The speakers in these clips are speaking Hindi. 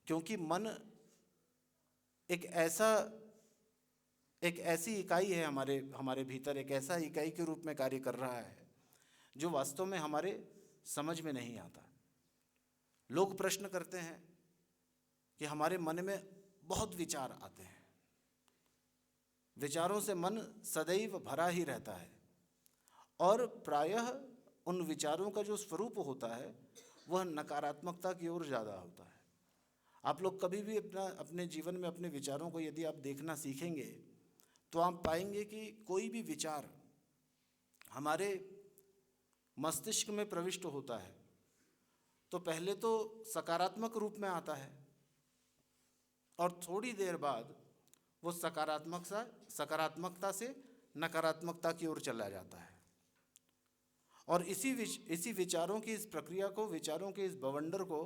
क्योंकि मन एक ऐसी इकाई है हमारे भीतर, एक ऐसा इकाई के रूप में कार्य कर रहा है जो वास्तव में हमारे समझ में नहीं आता। लोग प्रश्न करते हैं कि हमारे मन में बहुत विचार आते हैं, विचारों से मन सदैव भरा ही रहता है, और प्रायः उन विचारों का जो स्वरूप होता है वह नकारात्मकता की ओर ज़्यादा होता है। आप लोग कभी भी अपने जीवन में अपने विचारों को यदि आप देखना सीखेंगे तो आप पाएंगे कि कोई भी विचार हमारे मस्तिष्क में प्रविष्ट होता है तो पहले तो सकारात्मक रूप में आता है और थोड़ी देर बाद वो सकारात्मकता से नकारात्मकता की ओर चला जाता है। और इसी विचारों की इस प्रक्रिया को, विचारों के इस बवंडर को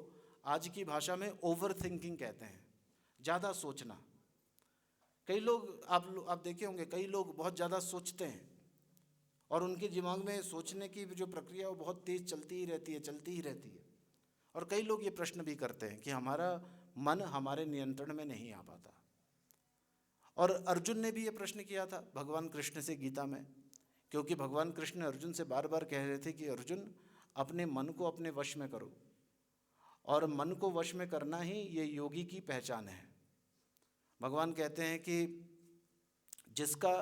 आज की भाषा में ओवर थिंकिंग कहते हैं, ज़्यादा सोचना। कई लोग आप देखे होंगे, कई लोग बहुत ज़्यादा सोचते हैं और उनके दिमाग में सोचने की जो प्रक्रिया वो बहुत तेज़ चलती ही रहती है। और कई लोग ये प्रश्न भी करते हैं कि हमारा मन हमारे नियंत्रण में नहीं आ पाता। और अर्जुन ने भी ये प्रश्न किया था भगवान कृष्ण से गीता में, क्योंकि भगवान कृष्ण अर्जुन से बार बार कह रहे थे कि अर्जुन, अपने मन को अपने वश में करो, और मन को वश में करना ही ये योगी की पहचान है। भगवान कहते हैं कि जिसका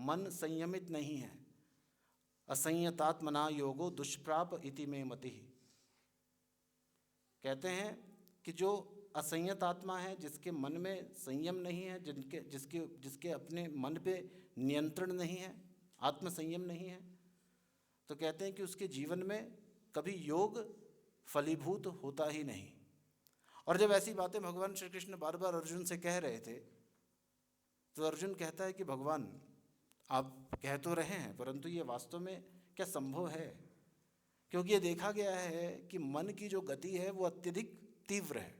मन संयमित नहीं है, असंयतात्मना योगो दुष्प्राप इति में मति। कहते हैं कि जो असंयत आत्मा है, जिसके मन में संयम नहीं है, जिसके अपने मन पे नियंत्रण नहीं है, आत्म संयम नहीं है, तो कहते हैं कि उसके जीवन में कभी योग फलीभूत होता ही नहीं। और जब ऐसी बातें भगवान श्री कृष्ण बार बार अर्जुन से कह रहे थे तो अर्जुन कहता है कि भगवान, आप कह तो रहे हैं परंतु ये वास्तव में क्या संभव है? क्योंकि ये देखा गया है कि मन की जो गति है वो अत्यधिक तीव्र है।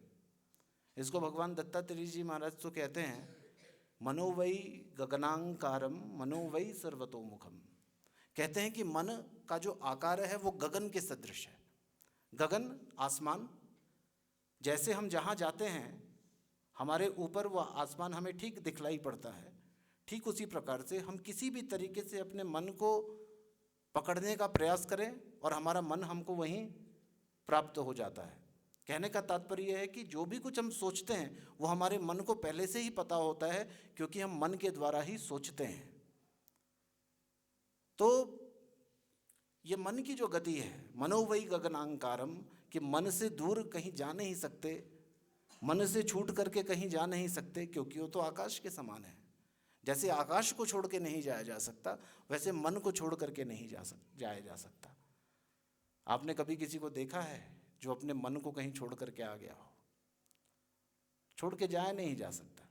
इसको भगवान दत्तात्रेय जी महाराज तो कहते हैं, मनोवै गगनांकारम मनोवै सर्वतोमुखम। कहते हैं कि मन का जो आकार है वो गगन के सदृश है। गगन, आसमान, जैसे हम जहाँ जाते हैं हमारे ऊपर वह आसमान हमें ठीक दिखलाई पड़ता है, ठीक उसी प्रकार से हम किसी भी तरीके से अपने मन को पकड़ने का प्रयास करें और हमारा मन हमको वहीं प्राप्त हो जाता है। कहने का तात्पर्य यह है कि जो भी कुछ हम सोचते हैं वो हमारे मन को पहले से ही पता होता है, क्योंकि हम मन के द्वारा ही सोचते हैं। तो ये मन की जो गति है, मनोवै गगनांकारम, कि मन से दूर कहीं जा नहीं सकते, मन से छूट करके कहीं जा नहीं सकते, क्योंकि वो तो आकाश के समान है। जैसे आकाश को छोड़ के नहीं जाया जा सकता, वैसे मन को छोड़ करके नहीं जाया जा सकता। आपने कभी किसी को देखा है जो अपने मन को कहीं छोड़ करके आ गया हो? छोड़ के जाया नहीं जा सकता।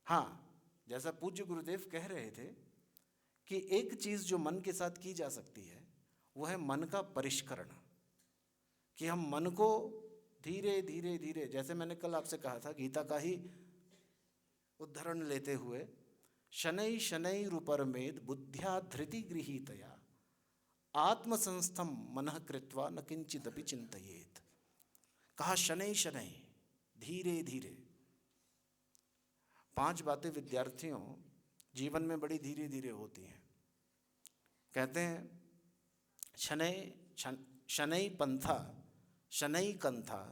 हाँ, जैसा पूज्य गुरुदेव कह रहे थे कि एक चीज़ जो मन के साथ की जा सकती है वो है मन का परिष्करण, कि हम मन को धीरे धीरे धीरे, जैसे मैंने कल आपसे कहा था गीता का ही उदाहरण लेते हुए, शनै शनैरुपरमेद बुद्ध्या धृति गृहीतया आत्मसंस्थम मनः कृत्वा न किंचिदपि चिंतयेत। कहा शनै शनै, धीरे धीरे। 5 बातें विद्यार्थियों जीवन में बड़ी धीरे धीरे होती हैं। कहते हैं शनै पंथा, शनै कंथा,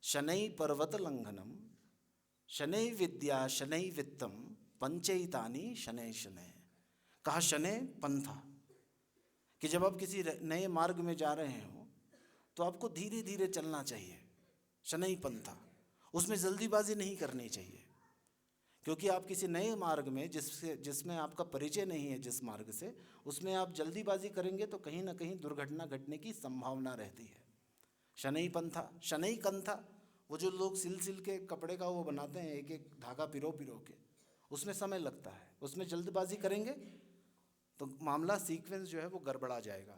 शनै पर्वत लंघनम, शनै विद्या, शनै वित्तम, पंचैतानि शनै शनै। कहा शनै पंथा, कि जब आप किसी नए मार्ग में जा रहे हो तो आपको धीरे धीरे चलना चाहिए। शनै पंथा, उसमें जल्दीबाजी नहीं करनी चाहिए, क्योंकि आप किसी नए मार्ग में जिसमें आपका परिचय नहीं है, जिस मार्ग से, उसमें आप जल्दीबाजी करेंगे तो कहीं ना कहीं दुर्घटना घटने की संभावना रहती है। शनै पंथा, शनै कंथा, वो जो लोग सिल के कपड़े का वो बनाते हैं, एक एक धागा पिरो के, उसमें समय लगता है, उसमें जल्दबाजी करेंगे तो मामला सीक्वेंस जो है वो गड़बड़ा जाएगा।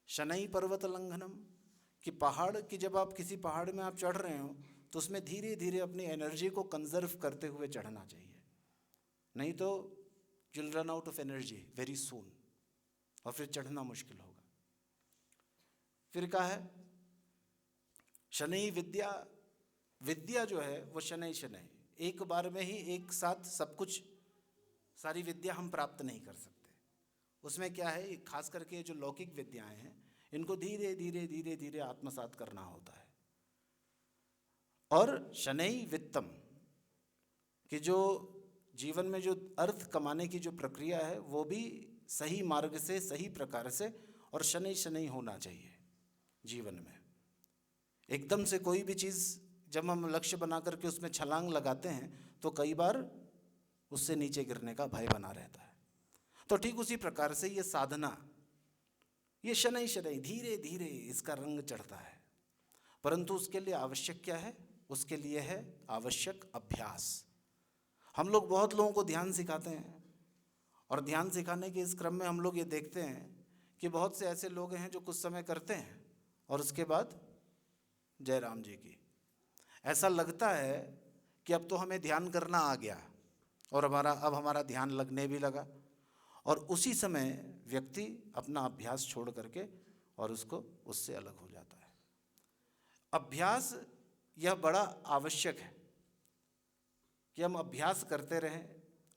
शनै पर्वत लंघनम, कि पहाड़ की, जब आप किसी पहाड़ में आप चढ़ रहे हो तो उसमें धीरे धीरे अपनी एनर्जी को कंजर्व करते हुए चढ़ना चाहिए, नहीं तो you'll run out of energy very soon, और फिर चढ़ना मुश्किल होगा। फिर कहा है शनै विद्या, विद्या जो है वो शनै शनै, एक बार में ही एक साथ सब कुछ, सारी विद्या हम प्राप्त नहीं कर सकते। उसमें क्या है, खास करके जो लौकिक विद्याएं हैं इनको धीरे धीरे धीरे धीरे आत्मसात करना होता है। और शनै वित्तम, कि जो जीवन में जो अर्थ कमाने की जो प्रक्रिया है वो भी सही मार्ग से, सही प्रकार से और शनै शनै होना चाहिए जीवन में। एकदम से कोई भी चीज़ जब हम लक्ष्य बना करके उसमें छलांग लगाते हैं तो कई बार उससे नीचे गिरने का भय बना रहता है। तो ठीक उसी प्रकार से ये साधना, ये शनै शनै धीरे धीरे इसका रंग चढ़ता है। परंतु उसके लिए आवश्यक क्या है? उसके लिए है आवश्यक अभ्यास। हम लोग बहुत लोगों को ध्यान सिखाते हैं और ध्यान सिखाने के इस क्रम में हम लोग ये देखते हैं कि बहुत से ऐसे लोग हैं जो कुछ समय करते हैं और उसके बाद जय राम जी की, ऐसा लगता है कि अब तो हमें ध्यान करना आ गया और अब हमारा ध्यान लगने भी लगा, और उसी समय व्यक्ति अपना अभ्यास छोड़ करके और उससे अलग हो जाता है। अभ्यास यह बड़ा आवश्यक है कि हम अभ्यास करते रहें,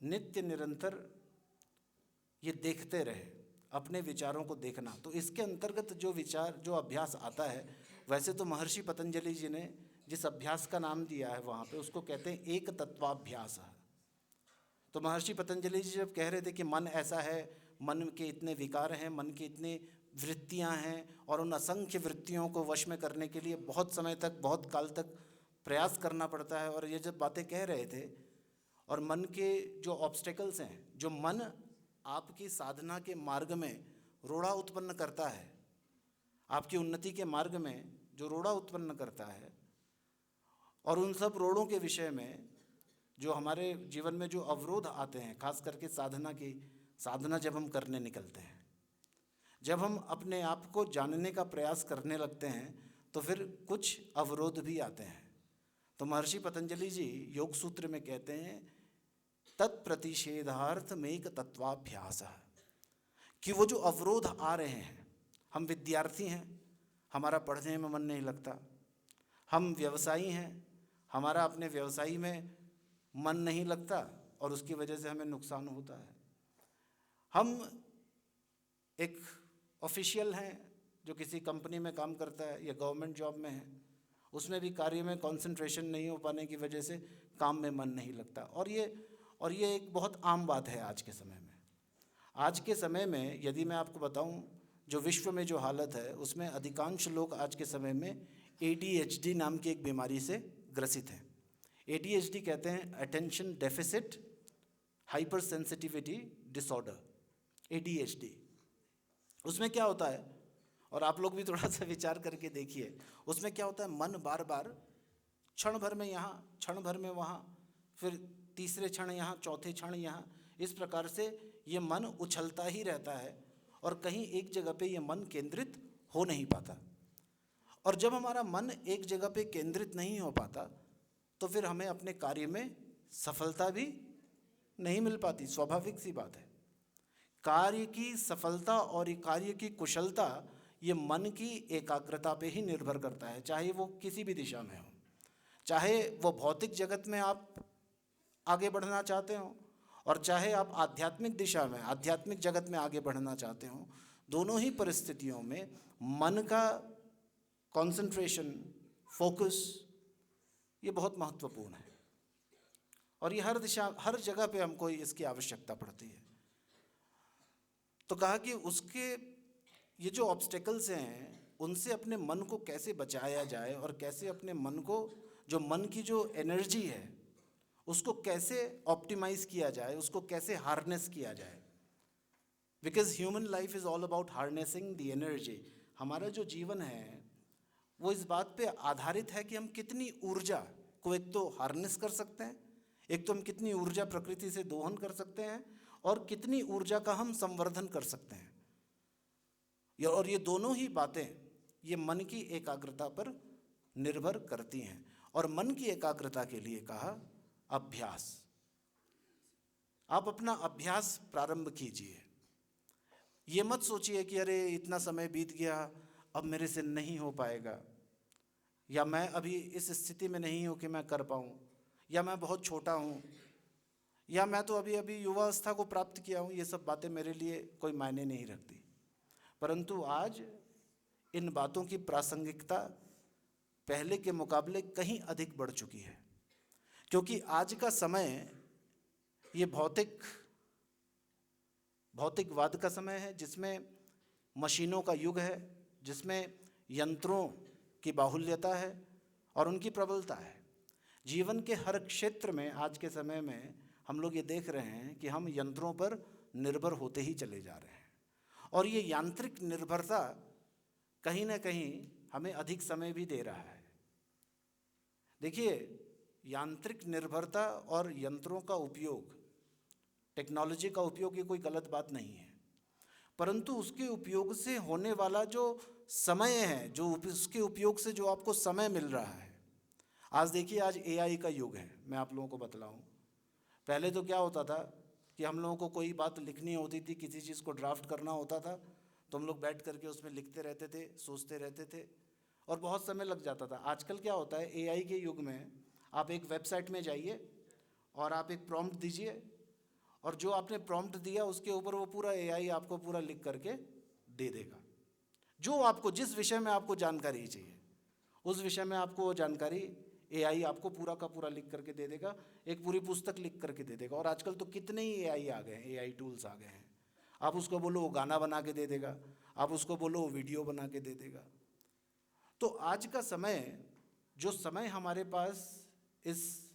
नित्य निरंतर ये देखते रहें, अपने विचारों को देखना। तो इसके अंतर्गत जो अभ्यास आता है, वैसे तो महर्षि पतंजलि जी ने जिस अभ्यास का नाम दिया है वहाँ पे उसको कहते हैं एक तत्वाभ्यास। तो महर्षि पतंजलि जी जब कह रहे थे कि मन ऐसा है, मन के इतने विकार हैं, मन की इतनी वृत्तियाँ हैं और उन असंख्य वृत्तियों को वश में करने के लिए बहुत समय तक, बहुत काल तक प्रयास करना पड़ता है, और ये जब बातें कह रहे थे, और मन के जो ऑब्स्टेकल्स हैं, जो मन आपकी साधना के मार्ग में रोड़ा उत्पन्न करता है, आपकी उन्नति के मार्ग में जो रोड़ा उत्पन्न करता है, और उन सब रोड़ों के विषय में जो हमारे जीवन में जो अवरोध आते हैं, खास करके साधना जब हम करने निकलते हैं, जब हम अपने आप को जानने का प्रयास करने लगते हैं, तो फिर कुछ अवरोध भी आते हैं। तो महर्षि पतंजलि जी योग सूत्र में कहते हैं तत्प्रतिषेधार्थ मेक तत्वाभ्यास, कि वो जो अवरोध आ रहे हैं, हम विद्यार्थी हैं, हमारा पढ़ने में मन नहीं लगता, हम व्यवसायी हैं, हमारा अपने व्यवसाय में मन नहीं लगता और उसकी वजह से हमें नुकसान होता है, हम एक ऑफिशियल हैं जो किसी कंपनी में काम करता है या गवर्नमेंट जॉब में है, उसमें भी कार्य में कंसंट्रेशन नहीं हो पाने की वजह से काम में मन नहीं लगता। और ये एक बहुत आम बात है आज के समय में। आज के समय में यदि मैं आपको बताऊं, जो विश्व में जो हालत है उसमें अधिकांश लोग आज के समय में ADHD नाम की एक बीमारी से ग्रसित हैं। ADHD कहते हैं attention deficit hyper sensitivity disorder, ADHD। उसमें क्या होता है, और आप लोग भी थोड़ा सा विचार करके देखिए, उसमें क्या होता है, मन बार बार क्षण भर में यहाँ, क्षण भर में वहाँ, फिर तीसरे क्षण यहाँ, चौथे क्षण यहाँ, इस प्रकार से ये मन उछलता ही रहता है और कहीं एक जगह पे ये मन केंद्रित हो नहीं पाता। और जब हमारा मन एक जगह पे केंद्रित नहीं हो पाता तो फिर हमें अपने कार्य में सफलता भी नहीं मिल पाती। स्वाभाविक सी बात है, कार्य की सफलता और कार्य की कुशलता ये मन की एकाग्रता पे ही निर्भर करता है, चाहे वो किसी भी दिशा में हो, चाहे वो भौतिक जगत में आप आगे बढ़ना चाहते हो और चाहे आप आध्यात्मिक दिशा में, आध्यात्मिक जगत में आगे बढ़ना चाहते हो। दोनों ही परिस्थितियों में मन का कंसंट्रेशन, फोकस, ये बहुत महत्वपूर्ण है और ये हर जगह पे हमको इसकी आवश्यकता पड़ती है। तो कहा कि उसके ये जो ऑब्स्टेकल्स हैं उनसे अपने मन को कैसे बचाया जाए और कैसे अपने मन को, जो मन की जो एनर्जी है उसको कैसे ऑप्टिमाइज किया जाए, उसको कैसे हार्नेस किया जाए। Because human life is all about harnessing the energy. हमारा जो जीवन है वो इस बात पे आधारित है कि हम कितनी ऊर्जा को एक तो हार्नेस कर सकते हैं, एक तो हम कितनी ऊर्जा प्रकृति से दोहन कर सकते हैं और कितनी ऊर्जा का हम संवर्धन कर सकते हैं। और ये दोनों ही बातें ये मन की एकाग्रता पर निर्भर करती हैं। और मन की एकाग्रता के लिए कहा अभ्यास। आप अपना अभ्यास प्रारंभ कीजिए। ये मत सोचिए कि अरे इतना समय बीत गया अब मेरे से नहीं हो पाएगा, या मैं अभी इस स्थिति में नहीं हूँ कि मैं कर पाऊँ, या मैं बहुत छोटा हूँ, या मैं तो अभी अभी युवावस्था को प्राप्त किया हूँ, ये सब बातें मेरे लिए कोई मायने नहीं रखती। परंतु आज इन बातों की प्रासंगिकता पहले के मुकाबले कहीं अधिक बढ़ चुकी है, क्योंकि आज का समय ये भौतिकवाद का समय है, जिसमें मशीनों का युग है, जिसमें यंत्रों की बाहुल्यता है और उनकी प्रबलता है। जीवन के हर क्षेत्र में आज के समय में हम लोग ये देख रहे हैं कि हम यंत्रों पर निर्भर होते ही चले जा रहे हैं, और ये यांत्रिक निर्भरता कहीं ना कहीं हमें अधिक समय भी दे रहा है। देखिए, यांत्रिक निर्भरता और यंत्रों का उपयोग, टेक्नोलॉजी का उपयोग, ये कोई गलत बात नहीं है, परंतु उसके उपयोग से होने वाला जो समय है, जो उसके उपयोग से जो आपको समय मिल रहा है। आज देखिए, आज एआई का युग है। मैं आप लोगों को बतलाऊं, पहले तो क्या होता था कि हम लोगों को कोई बात लिखनी होती थी, किसी चीज़ को ड्राफ्ट करना होता था, तो हम लोग बैठ करके उसमें लिखते रहते थे, सोचते रहते थे, और बहुत समय लग जाता था। आजकल क्या होता है, एआई के युग में आप एक वेबसाइट में जाइए और आप एक प्रॉम्प्ट दीजिए, और जो आपने प्रॉम्प्ट दिया उसके ऊपर वो पूरा एआई आपको पूरा लिख करके दे देगा। जो आपको, जिस विषय में आपको जानकारी चाहिए, उस विषय में आपको वो जानकारी एआई आपको पूरा का पूरा लिख करके दे देगा, एक पूरी पुस्तक लिख करके दे देगा। और आजकल तो कितने ही एआई आ गए हैं, एआई टूल्स आ गए हैं। आप उसको बोलो वो गाना बना के दे देगा, आप उसको बोलो वो वीडियो बना के दे देगा। तो आज का समय, जो समय हमारे पास इस